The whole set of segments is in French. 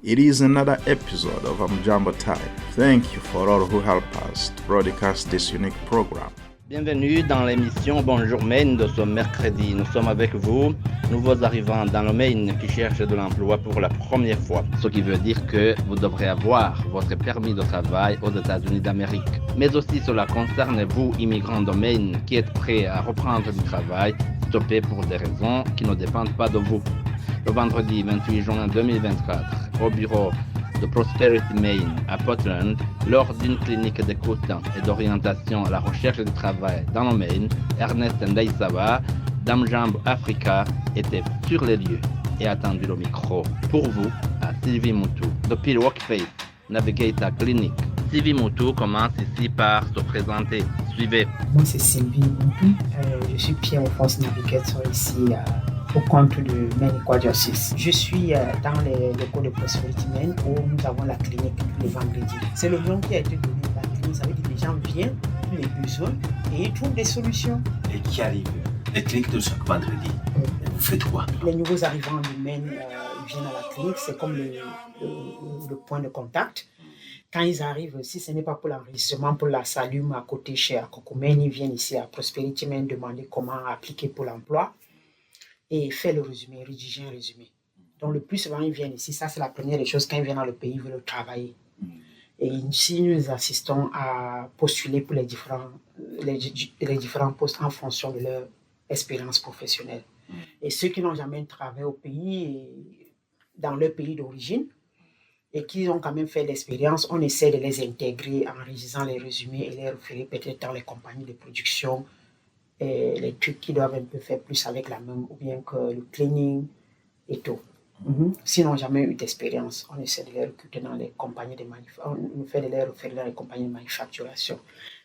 It is another episode of Amjambo Time. Thank you for all who help us to broadcast this unique program. Bienvenue dans l'émission Bonjour Maine de ce mercredi. Nous sommes avec vous, nouveaux arrivants dans le Maine qui cherchent de l'emploi pour la première fois. Ce qui veut dire que vous devrez avoir votre permis de travail aux États-Unis d'Amérique. Mais aussi cela concerne vous, immigrants de Maine, qui êtes prêts à reprendre du travail, stoppé pour des raisons qui ne dépendent pas de vous. Le vendredi 28 juin 2024, au bureau de Prosperity Maine à Portland, lors d'une clinique d'écoute et d'orientation à la recherche du travail dans le Maine, Ernest Ndaisawa d'Amjambo Africa était sur les lieux et a tendu le micro pour vous à Sylvie Moutou depuis Workface Navigator Clinic. Sylvie Moutou commence ici par se présenter. Suivez. Moi c'est Sylvie Moutou, je suis PeerForce Navigator ici au compte de Maine Equal Justice. Je suis dans les locaux de Prosperity Maine où nous avons la clinique le vendredi. C'est le nom qui a été donné à la clinique, ça veut dire que les gens viennent, tous les besoins, et ils trouvent des solutions. Et qui arrivent, les cliniques de chaque vendredi, vous faites quoi? Les nouveaux arrivants de Maine viennent à la clinique, c'est comme le point de contact. Quand ils arrivent, si ce n'est pas pour l'enregistrement, pour la Salume à côté chez Akokumène, ils viennent ici à Prosperity Maine demander comment appliquer pour l'emploi. Et faire le résumé, rédiger un résumé. Donc le plus souvent, ils viennent ici. Ça, c'est la première des choses. Quand ils viennent dans le pays, ils veulent travailler. Et ici, nous les assistons à postuler pour les différents postes en fonction de leur expérience professionnelle. Et ceux qui n'ont jamais travaillé au pays, dans leur pays d'origine, et qui ont quand même fait l'expérience, on essaie de les intégrer en rédigeant les résumés et les référer peut-être dans les compagnies de production, et les trucs qui doivent un peu faire plus avec la main, ou bien que le cleaning et tout. S'ils n'ont jamais eu d'expérience, on essaie de les recruter dans les compagnies de manufacturation, on fait de les référer dans les compagnies de manufacturation.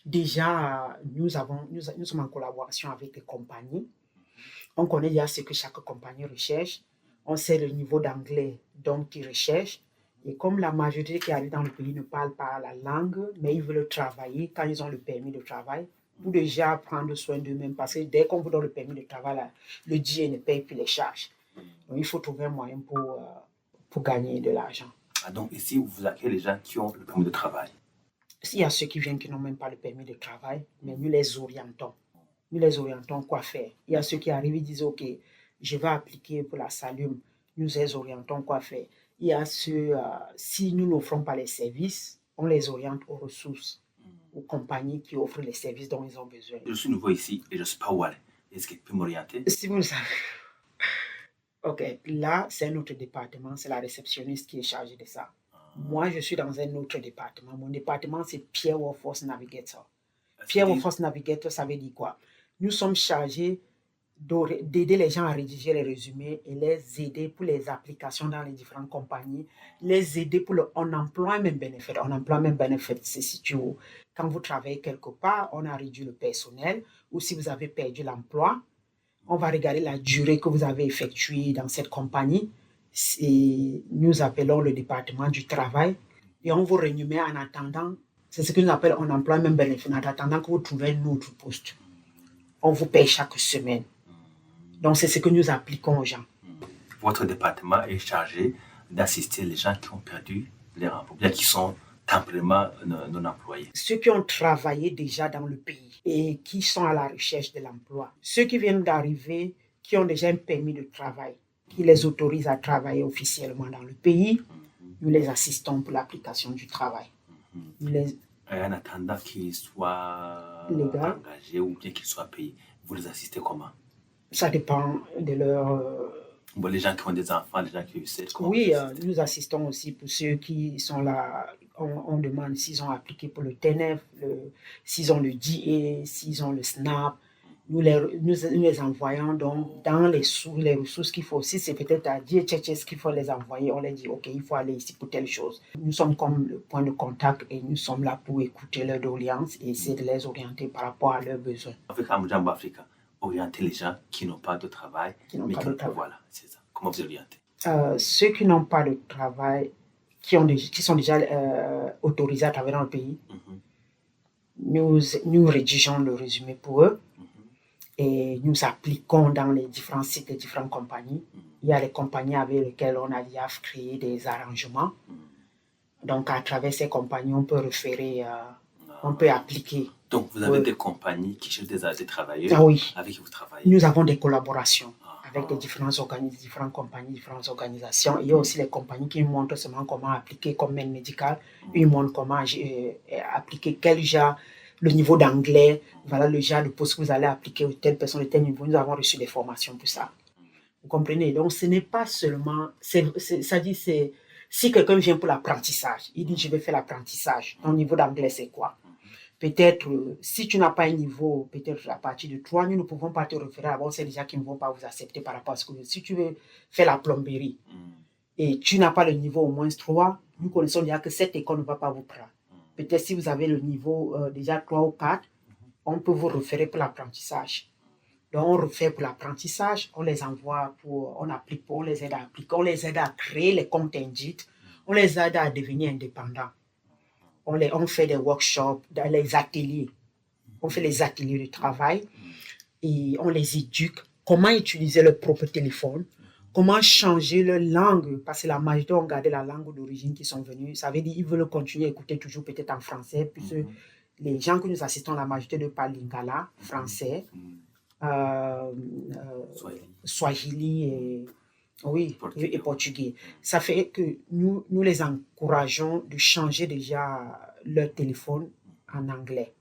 Déjà, nous sommes en collaboration avec les compagnies. On connaît déjà ce que chaque compagnie recherche. On sait le niveau d'anglais donc qu'ils recherchent. Et comme la majorité qui arrive dans le pays ne parle pas la langue, mais ils veulent travailler quand ils ont le permis de travail, pour déjà prendre soin d'eux-mêmes, parce que dès qu'on vous donne le permis de travail, là, le DIE ne paye plus les charges. Donc, il faut trouver un moyen pour gagner de l'argent. Ah, donc ici, vous accueillez les gens qui ont le permis de travail? Il y a ceux qui viennent qui n'ont même pas le permis de travail, mais nous les orientons. Nous les orientons quoi faire. Il y a ceux qui arrivent et disent, OK, je vais appliquer pour la Salume. Nous les orientons quoi faire. Il y a ceux, si nous n'offrons pas les services, on les oriente aux ressources, aux compagnies qui offrent les services dont ils ont besoin. Je suis nouveau ici et je ne sais pas où aller. Est-ce qu'il peut m'orienter? Si vous le savez. OK, là, c'est un autre département, c'est la réceptionniste qui est chargée de ça. Moi, je suis dans un autre département. Mon département, c'est PeerForce Navigator. PeerForce Navigator, ça veut dire quoi? Nous sommes chargés d'aider les gens à rédiger les résumés et les aider pour les applications dans les différentes compagnies, les aider pour le unemployment benefit. Unemployment benefit, c'est si quand vous travaillez quelque part, on a réduit le personnel, ou si vous avez perdu l'emploi, on va regarder la durée que vous avez effectuée dans cette compagnie. Et nous appelons le département du travail et on vous rémunère en attendant. C'est ce que nous appelons unemployment benefit, en attendant que vous trouvez un autre poste. On vous paye chaque semaine. Donc, c'est ce que nous appliquons aux gens. Votre département est chargé d'assister les gens qui ont perdu leur emploi, bien qui sont temporairement non employés. Ceux qui ont travaillé déjà dans le pays et qui sont à la recherche de l'emploi. Ceux qui viennent d'arriver, qui ont déjà un permis de travail, qui les autorise à travailler officiellement dans le pays, nous les assistons pour l'application du travail. En attendant qu'ils soient engagés ou bien qu'ils soient payés, vous les assistez comment? Ça dépend de leur... les gens qui ont des enfants, les gens qui essaient. Oui, nous assistons aussi pour ceux qui sont là. On demande s'ils ont appliqué pour le TNF, s'ils ont le DA, s'ils ont le SNAP. Nous les envoyons donc dans les ressources qu'il faut aussi. C'est peut-être à DHHS qu'il faut les envoyer. On les dit, OK, il faut aller ici pour telle chose. Nous sommes comme le point de contact et nous sommes là pour écouter leurs doléances et essayer de les orienter par rapport à leurs besoins. Avec Amjambo Africa, orienter les gens qui n'ont pas de travail, voilà, c'est ça. Comment vous orientez? Ceux qui n'ont pas de travail, qui sont déjà autorisés à travailler dans le pays, nous rédigeons le résumé pour eux et nous appliquons dans les différents sites des différentes compagnies. Il y a les compagnies avec lesquelles on a déjà créé des arrangements. Donc, à travers ces compagnies, on peut référer, on peut appliquer. Donc, vous avez des compagnies qui cherchent des travailleurs avec qui vous travaillez. Nous avons des collaborations avec des différentes compagnies, différentes organisations. Il y a aussi les compagnies qui nous montrent seulement comment appliquer comme aide médicale. Ils montrent comment appliquer quel genre, le niveau d'anglais, voilà le genre de poste que vous allez appliquer aux telle personne, de tel niveau. Nous avons reçu des formations pour ça. Vous comprenez? Donc, ce n'est pas seulement... ça dit, c'est... Si quelqu'un vient pour l'apprentissage, il dit, je vais faire l'apprentissage. Ton niveau d'anglais, c'est quoi? Peut-être, si tu n'as pas un niveau, peut-être à partir de 3, nous ne pouvons pas te référer. D'abord, c'est déjà qu'ils ne vont pas vous accepter par rapport à ce que... Si tu veux faire la plomberie et tu n'as pas le niveau au moins 3, nous connaissons déjà que cette école ne va pas vous prendre. Peut-être si vous avez le niveau déjà 3 ou 4, on peut vous référer pour l'apprentissage. Donc, on refait pour l'apprentissage, on les envoie on les aide à appliquer, on les aide à créer les comptes Indeed, on les aide à devenir indépendants. On fait des workshops, dans les ateliers. On fait les ateliers de travail et on les éduque. Comment utiliser leur propre téléphone, comment changer leur langue, parce que la majorité ont gardé la langue d'origine qui sont venus. Ça veut dire qu'ils veulent continuer à écouter toujours peut-être en français, puisque les gens que nous assistons, la majorité de parlent lingala, français, Swahili et portugais. Ça fait que nous les encourageons de changer déjà leur téléphone en anglais.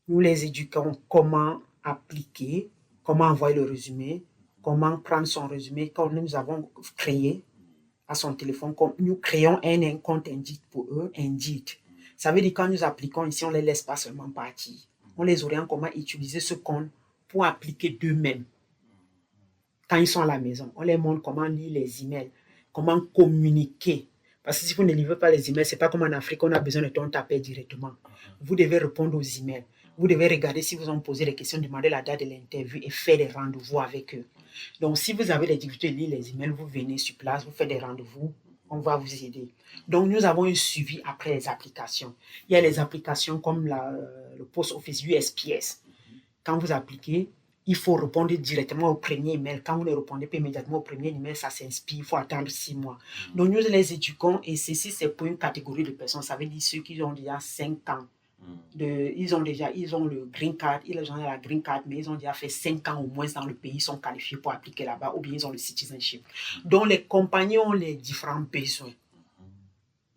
Nous les éduquons comment appliquer, comment envoyer le résumé, comment prendre son résumé. Quand nous avons créé à son téléphone, nous créons un compte Indeed pour eux, Indeed. Ça veut dire quand nous appliquons ici, on ne les laisse pas seulement partir. On les oriente comment utiliser ce compte pour appliquer d'eux-mêmes. Quand ils sont à la maison, on les montre comment lire les emails, comment communiquer. Parce que si vous ne livrez pas les emails, ce n'est pas comme en Afrique, on a besoin de ton taper directement. Vous devez répondre aux emails. Vous devez regarder si vous ont posé des questions, demander la date de l'interview et faire des rendez-vous avec eux. Donc, si vous avez des difficultés de lire les emails, vous venez sur place, vous faites des rendez-vous, on va vous aider. Donc, nous avons un suivi après les applications. Il y a les applications comme le Post Office USPS. Quand vous appliquez, il faut répondre directement au premier email. Quand vous ne répondez pas immédiatement au premier email, ça s'inspire, il faut attendre 6 mois. Donc, nous les éduquons et ceci, c'est pour une catégorie de personnes. Ça veut dire ceux qui ont déjà 5 ans. Ils ont le green card, ils ont la green card, mais ils ont déjà fait 5 ans au moins dans le pays, ils sont qualifiés pour appliquer là-bas, ou bien ils ont le citizenship. Donc, les compagnies ont les différents besoins.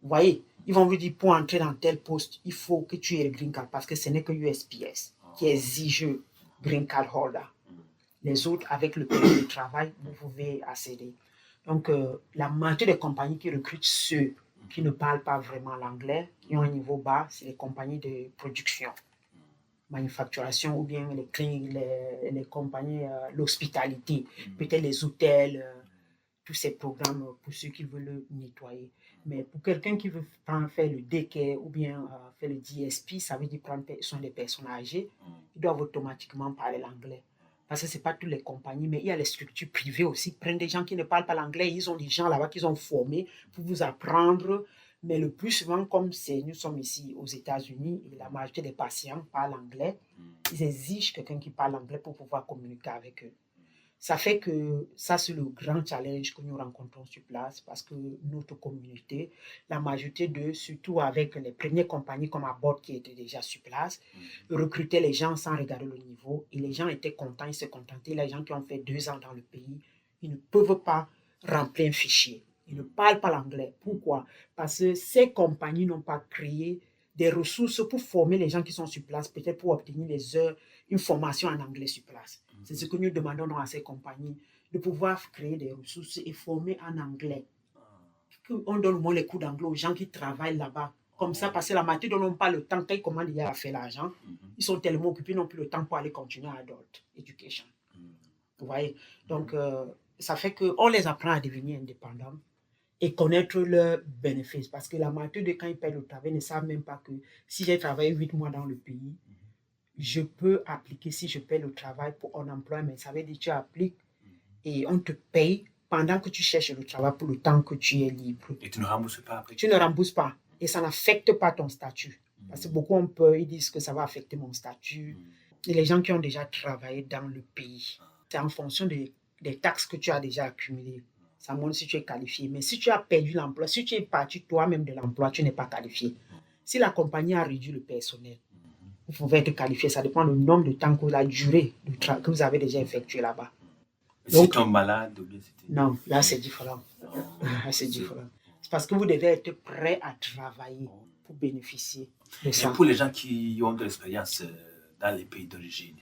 Vous voyez, ils vont vous dire, pour entrer dans tel poste, il faut que tu aies le green card, parce que ce n'est que USPS qui exige green card holder. Les autres, avec le permis de travail, vous pouvez accéder. Donc, la majorité des compagnies qui recrutent ceux qui ne parlent pas vraiment l'anglais, qui ont un niveau bas, c'est les compagnies de production, manufacturation, ou bien les cliniques, les compagnies, l'hospitalité, peut-être les hôtels, tous ces programmes pour ceux qui veulent nettoyer. Mais pour quelqu'un qui veut faire le daycare ou bien faire le DSP, ça veut dire prendre soin des personnes âgées, ils doivent automatiquement parler l'anglais. Parce que ce n'est pas toutes les compagnies, mais il y a les structures privées aussi qui prennent des gens qui ne parlent pas l'anglais. Ils ont des gens là-bas qu'ils ont formés pour vous apprendre. Mais le plus souvent, comme nous sommes ici aux États-Unis et la majorité des patients parlent anglais, ils exigent quelqu'un qui parle anglais pour pouvoir communiquer avec eux. Ça fait que ça, c'est le grand challenge que nous rencontrons sur place parce que notre communauté, la majorité d'eux, surtout avec les premières compagnies comme Abbott qui étaient déjà sur place, recrutaient les gens sans regarder le niveau et les gens étaient contents, ils se contentaient. Les gens qui ont fait 2 ans dans le pays, ils ne peuvent pas remplir un fichier. Ils ne parlent pas l'anglais. Pourquoi? Parce que ces compagnies n'ont pas créé des ressources pour former les gens qui sont sur place, peut-être pour obtenir les heures, une formation en anglais sur place. C'est ce que nous demandons à ces compagnies, de pouvoir créer des ressources et former en anglais. On donne au moins les cours d'anglais aux gens qui travaillent là-bas. Comme ça, parce que la majorité n'ont pas le temps, quand ils commandent à faire l'argent, ils sont tellement occupés, ils n'ont plus le temps pour aller continuer à adult education. Vous voyez? Donc, ça fait qu'on les apprend à devenir indépendants et connaître leurs bénéfices. Parce que la majorité de quand ils payent le travail ne savent même pas que si j'ai travaillé 8 mois dans le pays, je peux appliquer si je paie le travail pour un emploi, mais ça veut dire que tu appliques et on te paye pendant que tu cherches le travail pour le temps que tu es libre. Et tu ne rembourses pas après? Tu ne rembourses pas et ça n'affecte pas ton statut. Parce que beaucoup ont peur, ils disent que ça va affecter mon statut. et les gens qui ont déjà travaillé dans le pays. C'est en fonction des taxes que tu as déjà accumulées. Ça montre si tu es qualifié. Mais si tu as perdu l'emploi, si tu es parti toi-même de l'emploi, tu n'es pas qualifié. Si la compagnie a réduit le personnel, vous pouvez être qualifié. Ça dépend du nombre de temps que la durée que vous avez déjà effectué là-bas. Si tu es malade ou bien c'était... Non, là c'est différent. C'est différent. C'est parce que vous devez être prêt à travailler pour bénéficier de ça. Et pour les gens qui ont de l'expérience dans les pays d'origine,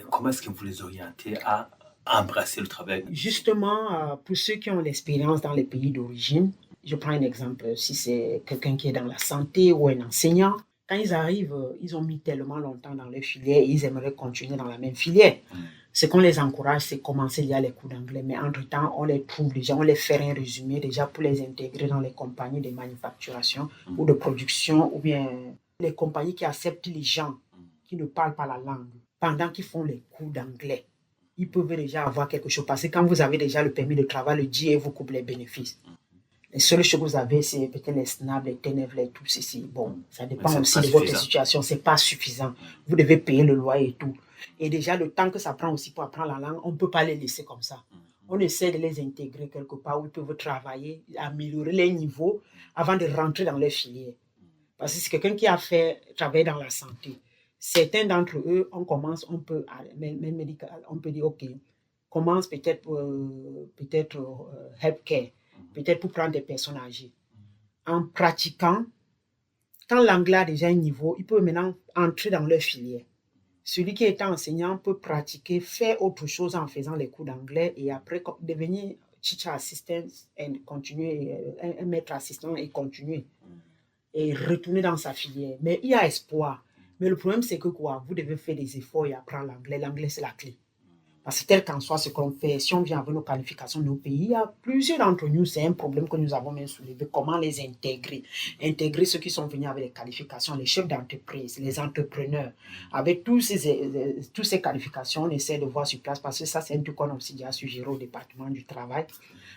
comment est-ce que vous les orientez à embrasser le travail? Justement, pour ceux qui ont l'expérience dans les pays d'origine, je prends un exemple. Si c'est quelqu'un qui est dans la santé ou un enseignant, quand ils arrivent, ils ont mis tellement longtemps dans leur filière et ils aimeraient continuer dans la même filière. Ce qu'on les encourage, c'est commencer il y a les cours d'anglais. Mais entre-temps, on les trouve déjà, on les fait un résumé déjà pour les intégrer dans les compagnies de manufacturation ou de production ou bien les compagnies qui acceptent les gens qui ne parlent pas la langue pendant qu'ils font les cours d'anglais. Ils peuvent déjà avoir quelque chose parce que quand vous avez déjà le permis de travail, le DA vous coupe les bénéfices. Les seules choses que vous avez, c'est peut-être les SNAP, les TNF, les tout ceci. Bon, ça dépend aussi de votre situation. Ce n'est pas suffisant. Vous devez payer le loyer et tout. Et déjà, le temps que ça prend aussi pour apprendre la langue, on ne peut pas les laisser comme ça. On essaie de les intégrer quelque part où ils peuvent travailler, améliorer les niveaux avant de rentrer dans les filières. Parce que c'est quelqu'un qui a fait travailler dans la santé. Certains d'entre eux, on peut dire, OK, commence peut-être healthcare, peut-être pour prendre des personnes âgées. En pratiquant, quand l'anglais a déjà un niveau, il peut maintenant entrer dans leur filière. Celui qui est enseignant peut pratiquer, faire autre chose en faisant les cours d'anglais et après devenir teacher assistant et continuer, un maître assistant et continuer et retourner dans sa filière. Mais il y a espoir. Mais le problème, c'est que quoi? Vous devez faire des efforts et apprendre l'anglais. L'anglais, c'est la clé. Parce que tel qu'en soit ce qu'on fait, si on vient avec nos qualifications de nos pays, il y a plusieurs d'entre nous, c'est un problème que nous avons même soulevé. Comment les intégrer? Intégrer ceux qui sont venus avec les qualifications, les chefs d'entreprise, les entrepreneurs. Avec toutes ces qualifications, on essaie de voir sur place, parce que ça, c'est un truc qu'on a aussi déjà suggéré au département du travail,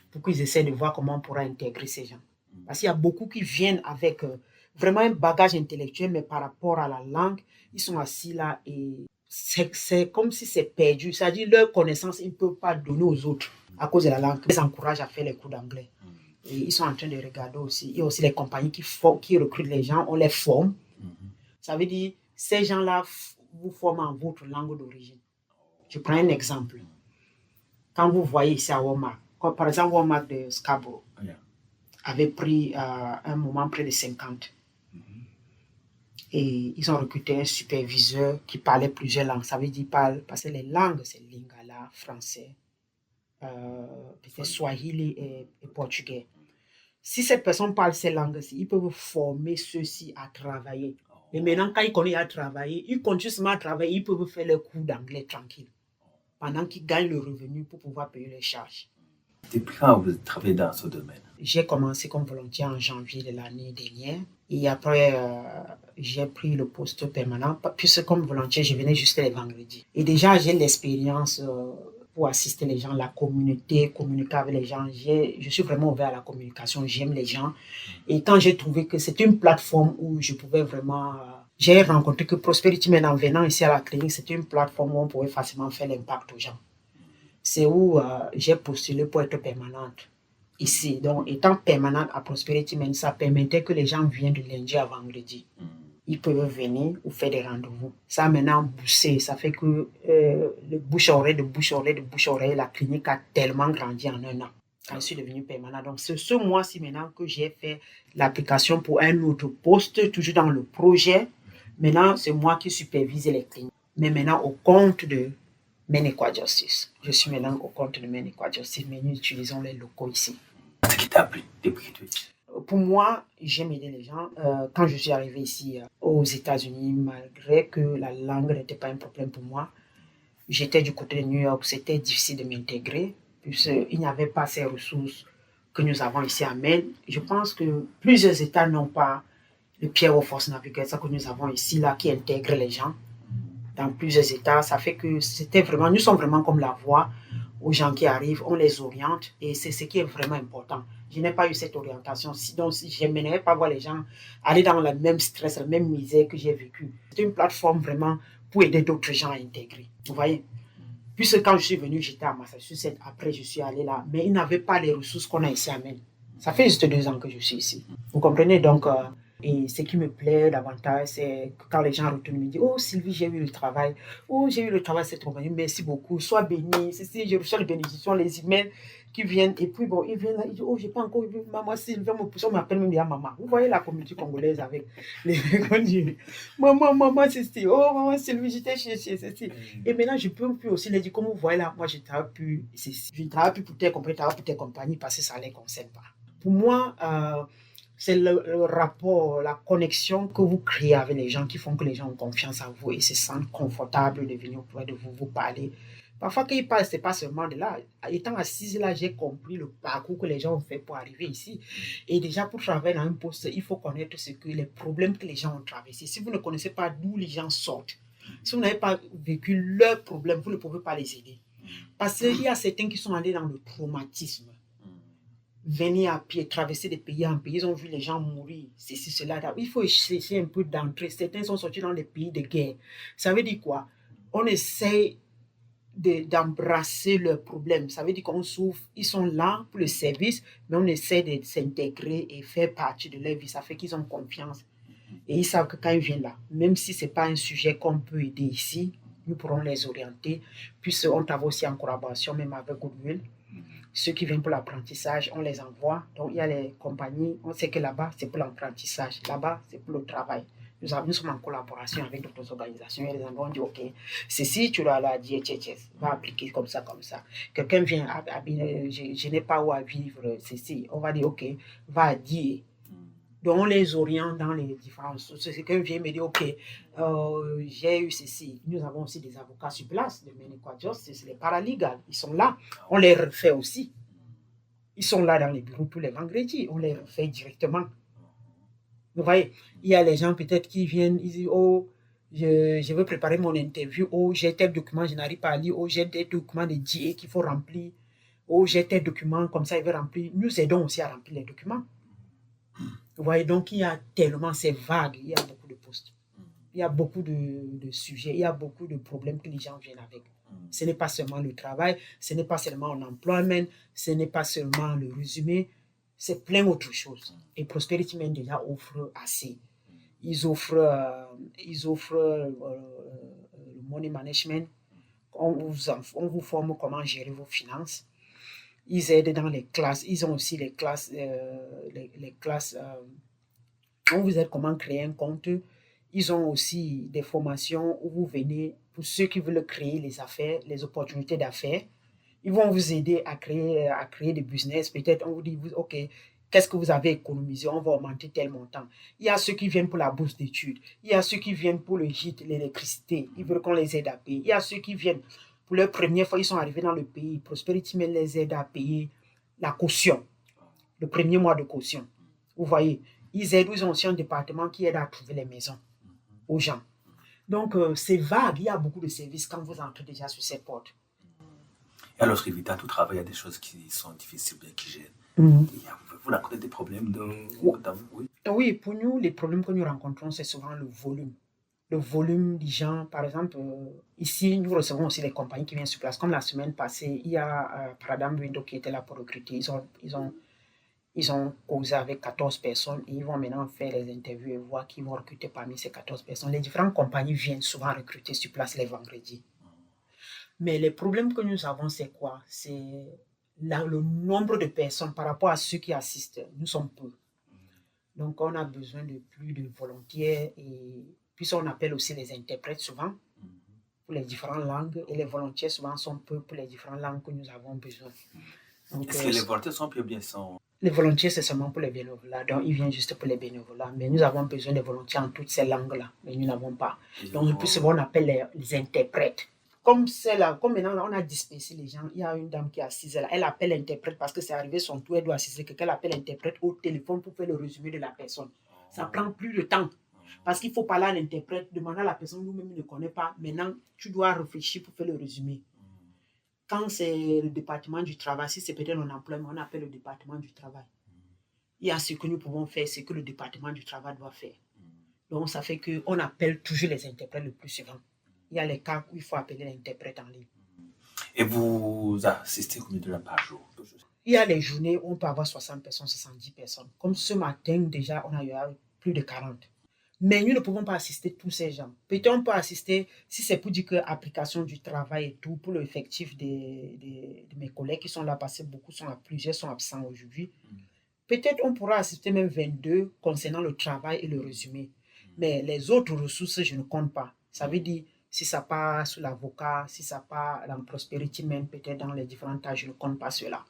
pour qu'ils essaient de voir comment on pourra intégrer ces gens. Parce qu'il y a beaucoup qui viennent avec vraiment un bagage intellectuel, mais par rapport à la langue, ils sont assis là et c'est comme si c'est perdu. C'est-à-dire leur connaissance, ils ne peuvent pas donner aux autres à cause de la langue. Ils les encouragent à faire les cours d'anglais. Et ils sont en train de regarder aussi. Il y a aussi les compagnies qui recrutent les gens, on les forme. Ça veut dire, ces gens-là vous forment en votre langue d'origine. Je prends un exemple. Quand vous voyez ici à Walmart, par exemple Walmart de Scarborough, avait pris un moment près de 50. Et ils ont recruté un superviseur qui parlait plusieurs langues. Ça veut dire parce que les langues, c'est lingala, français, peut-être swahili et portugais. Si cette personne parle ces langues-ci, ils peuvent former ceux-ci à travailler. Mais maintenant, quand ils connaissent à travailler, ils continuent seulement à travailler, ils peuvent faire leurs cours d'anglais tranquille, pendant qu'ils gagnent le revenu pour pouvoir payer les charges. Depuis quand vous travaillez dans ce domaine? J'ai commencé comme volontaire en janvier de l'année dernière. Et après, j'ai pris le poste permanent. Puisque comme volontaire, je venais juste les vendredis. Et déjà, j'ai l'expérience pour assister les gens, la communauté, communiquer avec les gens. Je suis vraiment ouvert à la communication, j'aime les gens. Et quand j'ai trouvé que c'était une plateforme où je pouvais vraiment... j'ai rencontré que Prosperity Men en venant ici à la clinique, c'était une plateforme où on pouvait facilement faire l'impact aux gens. C'est où j'ai postulé pour être permanente ici. Donc, étant permanente à Prosperity Men, ça permettait que les gens viennent de lundi à vendredi. Ils peuvent venir ou faire des rendez-vous. Ça a maintenant boosté. Ça fait que le bouche-oreille, la clinique a tellement grandi en un an. Quand je suis devenue permanente. Donc, c'est ce mois-ci maintenant que j'ai fait l'application pour un autre poste, toujours dans le projet. Maintenant, c'est moi qui supervise les cliniques. Mais maintenant, au compte de Men Equal Justice. Je suis maintenant au compte de Men Equal Justice, mais nous utilisons les locaux ici. Qu'est-ce qui t'a plu depuis que tu es ici? Pour moi, j'aime aider les gens. Quand je suis arrivée ici aux États-Unis, malgré que la langue n'était pas un problème pour moi, j'étais du côté de New York, c'était difficile de m'intégrer, puisqu'il n'y avait pas ces ressources que nous avons ici à Maine. Je pense que plusieurs États n'ont pas le Pierre aux forces navigales, ça que nous avons ici, là, qui intègre les gens dans plusieurs États. Ça fait que nous sommes vraiment comme la voie aux gens qui arrivent, on les oriente et c'est ce qui est vraiment important. Je n'ai pas eu cette orientation, sinon je n'aimerais pas voir les gens aller dans le même stress, la même misère que j'ai vécu. C'est une plateforme vraiment pour aider d'autres gens à intégrer. Vous voyez? Puisque quand je suis venu, j'étais à Massachusetts, après je suis allé là, mais ils n'avaient pas les ressources qu'on a ici à Maine. Ça fait juste 2 ans que je suis ici. Vous comprenez? Donc, et ce qui me plaît davantage, c'est que quand les gens retournent, ils me disent, oh Sylvie, j'ai eu le travail. Oh, j'ai eu le travail, c'est trop bien. Merci beaucoup. Sois béni. Je reçois les bénédictions, les emails qui viennent. Et puis, bon, ils viennent là, ils disent, oh, j'ai pas encore vu maman Sylvie. On m'appelle même bien maman. Vous voyez la communauté congolaise avec les maman, c'est Sylvie. Oh, maman Sylvie, j'étais chez Sylvie. Et maintenant, je peux plus aussi les dire, comme vous voyez là, moi, je ne travaille plus pour tes compagnies, je travaille pour tes compagnies parce que ça ne les concerne pas. Pour moi, c'est le rapport, la connexion que vous créez avec les gens qui font que les gens ont confiance en vous et se sentent confortables de venir auprès de vous, vous parler. Parfois, quand ils parlent, ce n'est pas seulement de là. Étant assise là, j'ai compris le parcours que les gens ont fait pour arriver ici. Et déjà, pour travailler dans un poste, il faut connaître les problèmes que les gens ont traversés. Si vous ne connaissez pas d'où les gens sortent, si vous n'avez pas vécu leurs problèmes, vous ne pouvez pas les aider. Parce qu'il y a certains qui sont allés dans le traumatisme. Venir à pied, traverser des pays en pays, ils ont vu les gens mourir, ceci, cela. Il faut essayer un peu d'entrer. Certains sont sortis dans les pays de guerre. Ça veut dire quoi? On essaie d'embrasser leurs problèmes. Ça veut dire qu'on souffre, ils sont là pour le service, mais on essaie de s'intégrer et faire partie de leur vie. Ça fait qu'ils ont confiance. Et ils savent que quand ils viennent là, même si ce n'est pas un sujet qu'on peut aider ici, nous pourrons les orienter, puisqu'on travaille aussi en collaboration, même avec Goodwill. Ceux qui viennent pour l'apprentissage, on les envoie. Donc, il y a les compagnies, on sait que là-bas, c'est pour l'apprentissage. Là-bas, c'est pour le travail. Nous sommes en collaboration avec d'autres organisations. Et les endroits, on dit, OK, ceci, tu dois la DHHS, va appliquer comme ça, comme ça. Quelqu'un vient, je n'ai pas où à vivre, ceci. On va dire, OK, va à DIE. Donc, on les oriente dans les différentes sources. Quelqu'un vient me dire, OK, j'ai eu ceci. Nous avons aussi des avocats sur place, de Ménéquois Justice, les paralegals, ils sont là. On les refait aussi. Ils sont là dans les bureaux tous les vendredis. On les refait directement. Vous voyez, il y a les gens peut-être qui viennent, ils disent, oh, je veux préparer mon interview. Oh, j'ai tel document, je n'arrive pas à lire. Oh, j'ai des documents de DA qu'il faut remplir. Oh, j'ai tel document, comme ça, il veut remplir. Nous aidons aussi à remplir les documents. Vous voyez, donc il y a tellement, c'est vague, il y a beaucoup de postes, il y a beaucoup de sujets, il y a beaucoup de problèmes que les gens viennent avec. Ce n'est pas seulement le travail, ce n'est pas seulement l'employment, ce n'est pas seulement le résumé, c'est plein d'autres choses. Et Prosperity Men déjà offre assez. Ils offrent le money management, on vous forme comment gérer vos finances. Ils aident dans les classes. Ils ont aussi les classes. On vous aide comment créer un compte. Ils ont aussi des formations où vous venez, pour ceux qui veulent créer les affaires, les opportunités d'affaires. Ils vont vous aider à créer des business. Peut-être on vous dit, OK, qu'est-ce que vous avez économisé? On va augmenter tel montant. Il y a ceux qui viennent pour la bourse d'études. Il y a ceux qui viennent pour le gîte, l'électricité. Ils veulent qu'on les aide à payer. Il y a ceux qui viennent pour leur première fois, ils sont arrivés dans le pays. Prosperity Men les aide à payer la caution, le premier mois de caution. Vous voyez, ils ont aussi un département qui aide à trouver les maisons aux gens. Donc, c'est vague. Il y a beaucoup de services quand vous entrez déjà sur ces portes. Et alors, Rivita, tout travail, il y a des choses qui sont difficiles, bien qui gênent. Vous rencontrez des problèmes Oui, pour nous, les problèmes que nous rencontrons, c'est souvent le volume. Le volume des gens, par exemple, ici, nous recevons aussi les compagnies qui viennent sur place. Comme la semaine passée, il y a Paradigm Window qui était là pour recruter. Ils ont causé avec 14 personnes et ils vont maintenant faire les interviews et voir qui vont recruter parmi ces 14 personnes. Les différentes compagnies viennent souvent recruter sur place les vendredis. Mais les problèmes que nous avons, c'est quoi? C'est le nombre de personnes par rapport à ceux qui assistent. Nous sommes peu. Donc, on a besoin de plus de volontaires et puis on appelle aussi les interprètes souvent pour les différentes langues et les volontaires souvent sont peu pour les différentes langues que nous avons besoin. Est-ce que les volontaires sont peu bien sont... Les volontaires, c'est seulement pour les bénévolats. Donc, ils viennent juste pour les bénévolats. Mais nous avons besoin des volontaires en toutes ces langues-là. Mais nous n'avons pas. Donc, le plus souvent, on appelle les interprètes. Comme maintenant, on a dispersé les gens. Il y a une dame qui est assise là. Elle appelle l'interprète parce que c'est arrivé son tour. Elle doit assister. Quelqu'un appelle l'interprète au téléphone pour faire le résumé de la personne. Ça prend plus de temps. Parce qu'il faut parler à l'interprète, demander à la personne nous-mêmes ne connaît pas. Maintenant, tu dois réfléchir pour faire le résumé. Quand c'est le département du travail, si c'est peut-être un employement, on appelle le département du travail. Il y a ce que nous pouvons faire, ce que le département du travail doit faire. Donc, ça fait qu'on appelle toujours les interprètes le plus souvent. Il y a les cas où il faut appeler l'interprète en ligne. Et vous assistez combien de gens par jour? Il y a les journées où on peut avoir 60 personnes, 70 personnes. Comme ce matin, déjà, on a eu plus de 40. Mais nous ne pouvons pas assister tous ces gens. Peut-être on peut assister, si c'est pour dire que l'application du travail et tout, pour l'effectif de mes collègues qui sont là, parce que plusieurs sont absents aujourd'hui. Peut-être on pourra assister même 22 concernant le travail et le résumé. Mais les autres ressources, je ne compte pas. Ça veut dire, si ça part sur l'avocat, si ça part dans Prosperity même, peut-être dans les différentes tâches, je ne compte pas cela.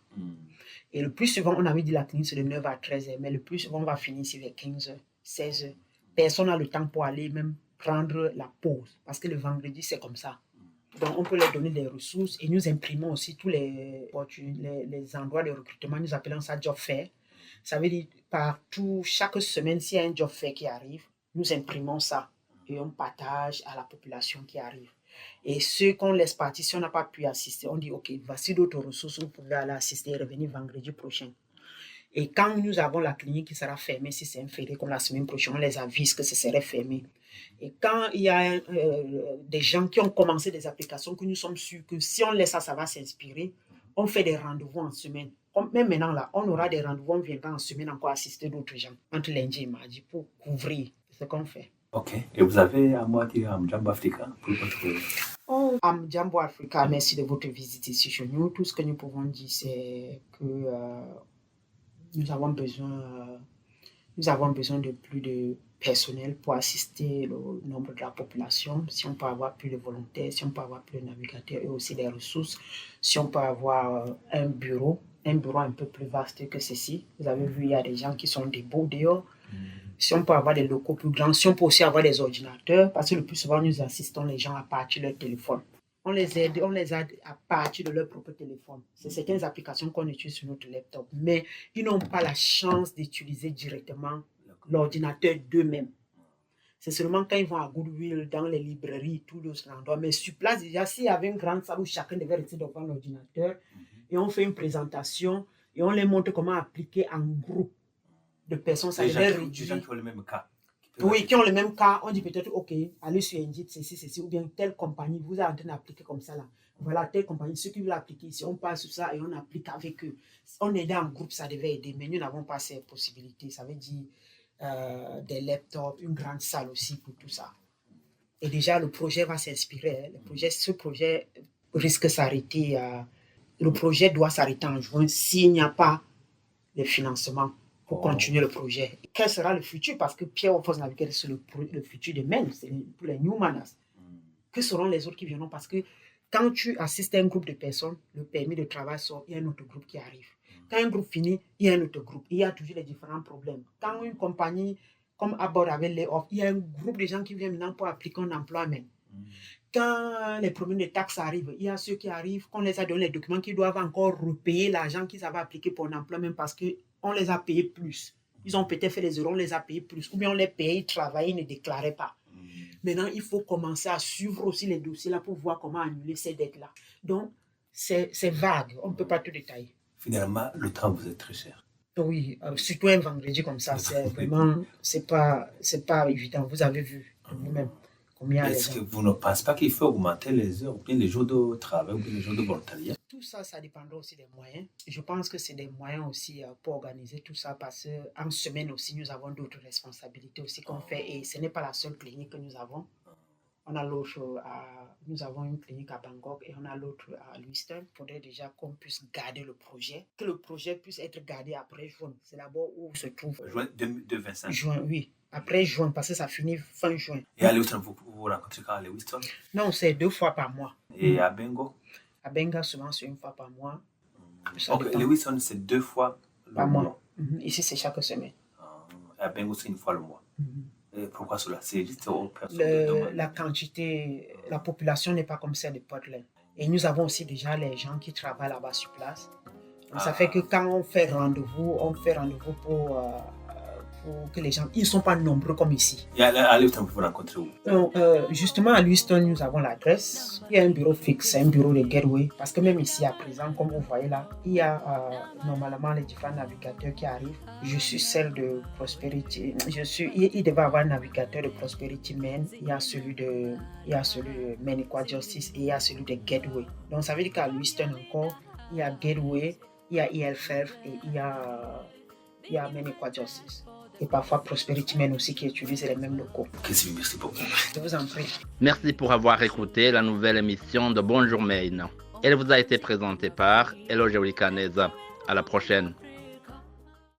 Et le plus souvent, on avait dit la clinique, c'est de 9 à 13 heures, mais le plus souvent, on va finir sur les 15 heures, 16 heures. Personne n'a le temps pour aller même prendre la pause, parce que le vendredi, c'est comme ça. Donc, on peut leur donner des ressources et nous imprimons aussi tous les endroits de recrutement, nous appelons ça job fair. Ça veut dire, partout, chaque semaine, s'il y a un job fair qui arrive, nous imprimons ça et on partage à la population qui arrive. Et ceux qu'on laisse partir, si on n'a pas pu assister, on dit, OK, voici d'autres ressources, vous pouvez aller assister et revenir vendredi prochain. Et quand nous avons la clinique qui sera fermée, si c'est un férié comme la semaine prochaine, on les avise que ce serait fermé. Et quand il y a des gens qui ont commencé des applications, que nous sommes sûrs que si on laisse ça, ça va s'inspirer, on fait des rendez-vous en semaine. Même maintenant, là, on aura des rendez-vous, on viendra en semaine encore assister d'autres gens, entre lundi et mardi, pour couvrir ce qu'on fait. Ok. Et vous avez à moitié Amjambo Africa pour votre... Amjambo Africa, merci de votre visite ici chez nous. Tout ce que nous pouvons dire, c'est que nous avons besoin de plus de personnel pour assister le nombre de la population. Si on peut avoir plus de volontaires, si on peut avoir plus de navigateurs et aussi des ressources, si on peut avoir un bureau un peu plus vaste que ceci. Vous avez vu, il y a des gens qui sont debout dehors. Si on peut avoir des locaux plus grands, si on peut aussi avoir des ordinateurs, parce que le plus souvent, nous assistons les gens à partir de leur téléphone. On les aide à partir de leur propre téléphone. C'est certaines applications qu'on utilise sur notre laptop, mais ils n'ont pas la chance d'utiliser directement l'ordinateur d'eux-mêmes. C'est seulement quand ils vont à Goodwill, dans les librairies, tous les endroits. Mais sur place, déjà, s'il y avait une grande salle où chacun devait rester devant l'ordinateur, et on fait une présentation, et on les montre comment appliquer en groupe de personnes. Ça devait réduire. Des gens qui ont le même cas. Oui, qui ont le même cas, on dit peut-être, OK, allez sur Indeed, ceci, ou bien telle compagnie, vous êtes en train d'appliquer comme ça là. Voilà, telle compagnie, ceux qui veulent appliquer ici, on passe sur ça et on applique avec eux. On aide en groupe, ça devait aider, mais nous n'avons pas ces possibilités. Ça veut dire des laptops, une grande salle aussi pour tout ça. Et déjà, le projet va s'inspirer. Ce projet risque de s'arrêter. Le projet doit s'arrêter en juin s'il n'y a pas de financement pour continuer le projet. Quel sera le futur? Parce que Pierre Force Navigator, c'est le futur de MEN, c'est pour les New Manas. Que seront les autres qui viendront? Parce que quand tu assistes à un groupe de personnes, le permis de travail sort, il y a un autre groupe qui arrive. Quand un groupe finit, il y a un autre groupe. Il y a toujours les différents problèmes. Quand une compagnie, comme Abord avec les offres, il y a un groupe de gens qui viennent maintenant pour appliquer un emploi même. Quand les problèmes de taxes arrivent, il y a ceux qui arrivent, qu'on les a donné les documents, qui doivent encore repayer l'argent qu'ils avaient appliqué pour un emploi même parce qu'on les a payés plus. Ils ont peut-être fait les euros, on les a payés plus. Ou bien on les payait, ils travaillaient, ils ne déclaraient pas. Maintenant, il faut commencer à suivre aussi les dossiers là pour voir comment annuler ces dettes-là. Donc, c'est vague, on ne peut pas tout détailler. Finalement, le temps vous est très cher. Oui, surtout un vendredi comme ça, c'est vraiment, c'est pas évident. Vous avez vu vous-même combien. Est-ce que vous ne pensez pas qu'il faut augmenter les heures, ou bien les jours de travail, ou bien les jours de volontariat? Tout ça, ça dépendra aussi des moyens. Je pense que c'est des moyens aussi pour organiser tout ça parce qu'en semaine aussi, nous avons d'autres responsabilités aussi qu'on fait et ce n'est pas la seule clinique que nous avons. On a l'autre nous avons une clinique à Bangkok et on a l'autre à Lewiston. Il faudrait déjà qu'on puisse garder le projet, que le projet puisse être gardé après juin. C'est d'abord où se trouve. Juin 2025. Juin, oui. Après juin, parce que ça finit fin juin. Et à Lewiston, vous rencontrez quand à Lewiston? Non, c'est 2 fois par mois. Et à Bengo? À Benga, souvent, c'est 1 fois par mois. Donc, Lewiston, c'est 2 fois par mois. Ici, c'est chaque semaine. À Bengo, c'est 1 fois le mois. Et pourquoi cela? C'est juste aux personnes la quantité, la population n'est pas comme celle de Portland. Et nous avons aussi déjà les gens qui travaillent là-bas sur place. Donc, ça fait que quand on fait rendez-vous pour faut que les gens, ils ne sont pas nombreux comme ici. Et à Houston, vous vous rencontrez où? Donc, justement, à Houston, nous avons l'adresse. Il y a un bureau fixe, un bureau de Gateway. Parce que même ici, à présent, comme vous voyez là, il y a normalement les différents navigateurs qui arrivent. Je suis celle de Prosperity. Il devait avoir un navigateur de Prosperity Man. Il y a celui de Man Equal Justice et il y a celui de Gateway. Donc, ça veut dire qu'à Houston encore, il y a Gateway, il y a ELFF et il y a Man Equal Justice. Et parfois Prosperity Men aussi qui utilisent les mêmes locaux. Merci beaucoup. Je vous en prie. Merci pour avoir écouté la nouvelle émission de Bonjour Maine. Elle vous a été présentée par Eloge Wikaneza. À la prochaine.